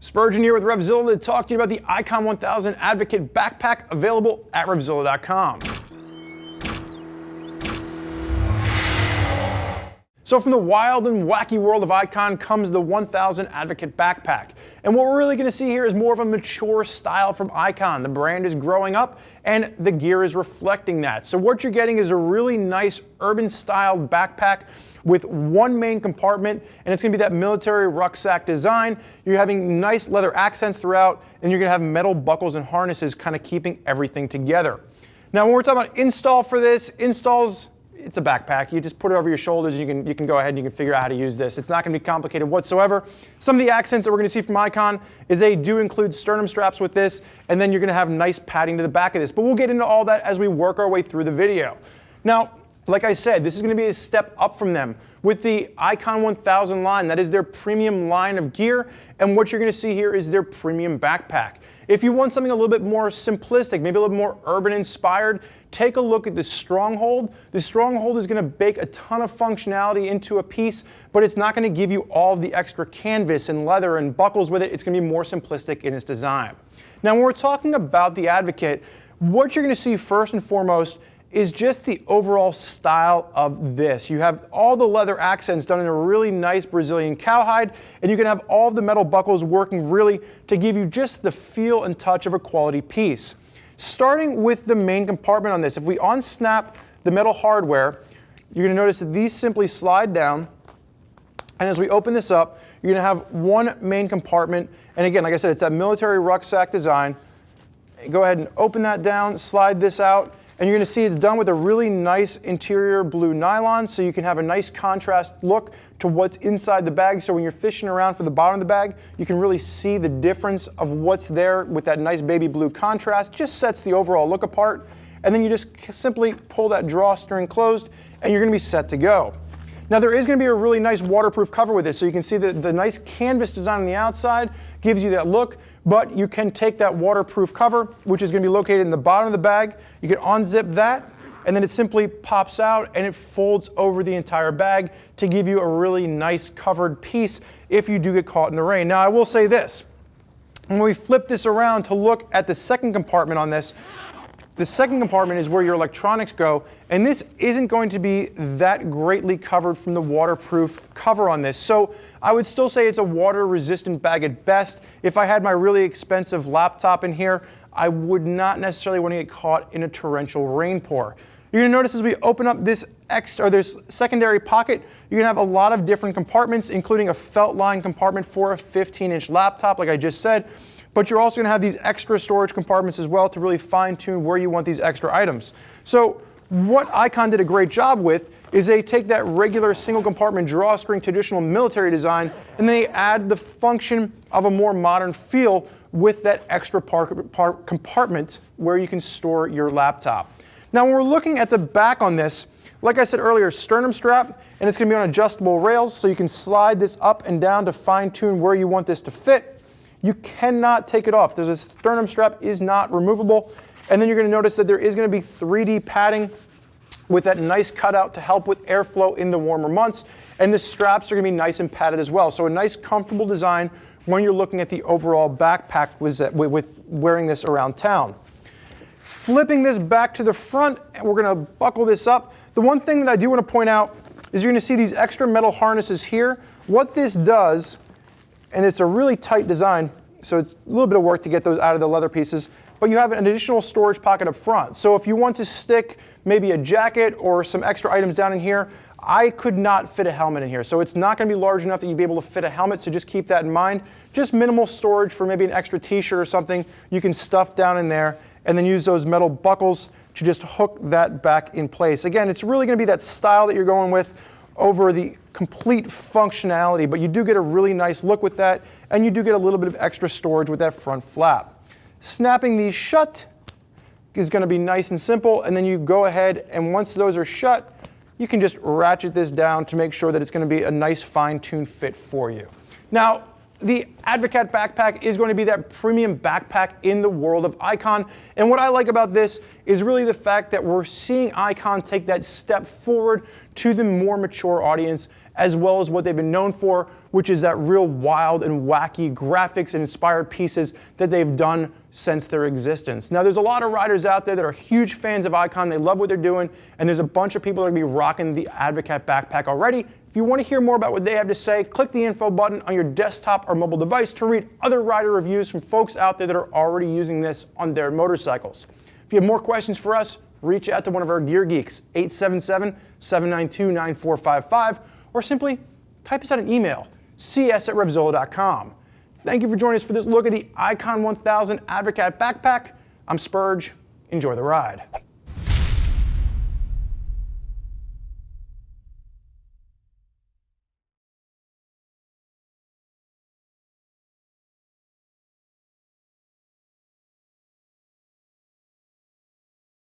Spurgeon here with RevZilla to talk to you about the Icon 1000 Advocate Backpack, available at RevZilla.com. So from the wild and wacky world of Icon comes the 1000 Advocate Backpack. And what we're really going to see here is more of a mature style from Icon. The brand is growing up and the gear is reflecting that. So what you're getting is a really nice urban styled backpack with one main compartment, and it's going to be that military rucksack design. You're having nice leather accents throughout, and you're going to have metal buckles and harnesses kind of keeping everything together. Now when we're talking about install for this, it's a backpack. You just put it over your shoulders. You can go ahead and you can figure out how to use this. It's not going to be complicated whatsoever. Some of the accents that we're going to see from Icon is they do include sternum straps with this, and then you're going to have nice padding to the back of this. But we'll get into all that as we work our way through the video. Now, like I said, this is going to be a step up from them with the Icon 1000 line. That is their premium line of gear, and what you're going to see here is their premium backpack. If you want something a little bit more simplistic, maybe a little more urban inspired, take a look at the Stronghold. The Stronghold is going to bake a ton of functionality into a piece, but it's not going to give you all of the extra canvas and leather and buckles with it. It's going to be more simplistic in its design. Now, when we're talking about the Advocate, what you're going to see first and foremost is just the overall style of this. You have all the leather accents done in a really nice Brazilian cowhide, and you can have all of the metal buckles working really to give you just the feel and touch of a quality piece. Starting with the main compartment on this, if we unsnap the metal hardware, you're going to notice that these simply slide down, and as we open this up, you're going to have one main compartment, and again, like I said, it's that military rucksack design. Go ahead and open that down, slide this out, and you're going to see it's done with a really nice interior blue nylon, so you can have a nice contrast look to what's inside the bag. So when you're fishing around for the bottom of the bag, you can really see the difference of what's there with that nice baby blue contrast. Just sets the overall look apart. And then you just simply pull that drawstring closed, and you're going to be set to go. Now there is going to be a really nice waterproof cover with this, so you can see the nice canvas design on the outside gives you that look, but you can take that waterproof cover, which is going to be located in the bottom of the bag. You can unzip that, and then it simply pops out and it folds over the entire bag to give you a really nice covered piece if you do get caught in the rain. Now I will say this, when we flip this around to look at the second compartment on this, the second compartment is where your electronics go, and this isn't going to be that greatly covered from the waterproof cover on this. So I would still say it's a water-resistant bag at best. If I had my really expensive laptop in here, I would not necessarily want to get caught in a torrential rain pour. You're going to notice as we open up this secondary pocket, you're going to have a lot of different compartments, including a felt-lined compartment for a 15-inch laptop, like I just said. But you're also going to have these extra storage compartments as well to really fine-tune where you want these extra items. So what Icon did a great job with is they take that regular single compartment drawstring traditional military design, and they add the function of a more modern feel with that extra compartment where you can store your laptop. Now when we're looking at the back on this, like I said earlier, sternum strap, and it's going to be on adjustable rails, so you can slide this up and down to fine-tune where you want this to fit. You cannot take it off. There's a sternum strap is not removable. And then you're going to notice that there is going to be 3D padding with that nice cutout to help with airflow in the warmer months. And the straps are going to be nice and padded as well. So a nice comfortable design when you're looking at the overall backpack with wearing this around town. Flipping this back to the front, and we're going to buckle this up. The one thing that I do want to point out is you're going to see these extra metal harnesses here. What this does, and it's a really tight design, so it's a little bit of work to get those out of the leather pieces, but you have an additional storage pocket up front. So if you want to stick maybe a jacket or some extra items down in here, I could not fit a helmet in here. So it's not going to be large enough that you'd be able to fit a helmet, so just keep that in mind. Just minimal storage for maybe an extra t-shirt or something you can stuff down in there, and then use those metal buckles to just hook that back in place. Again, it's really going to be that style that you're going with over the complete functionality, but you do get a really nice look with that, and you do get a little bit of extra storage with that front flap. Snapping these shut is going to be nice and simple, and then you go ahead and once those are shut, you can just ratchet this down to make sure that it's going to be a nice fine-tuned fit for you. Now, the Advokat Backpack is going to be that premium backpack in the world of Icon. And what I like about this is really the fact that we're seeing Icon take that step forward to the more mature audience, as well as what they've been known for which is that real wild and wacky graphics and inspired pieces that they've done since their existence. Now, there's a lot of riders out there that are huge fans of Icon. They love what they're doing, and there's a bunch of people that are going to be rocking the Advokat Backpack already. If you want to hear more about what they have to say, click the info button on your desktop or mobile device to read other rider reviews from folks out there that are already using this on their motorcycles. If you have more questions for us, reach out to one of our gear geeks, 877-792-9455, or simply type us out an email, cs@revzilla.com. Thank you for joining us for this look at the Icon 1000 Advokat Backpack. I'm Spurge. Enjoy the ride.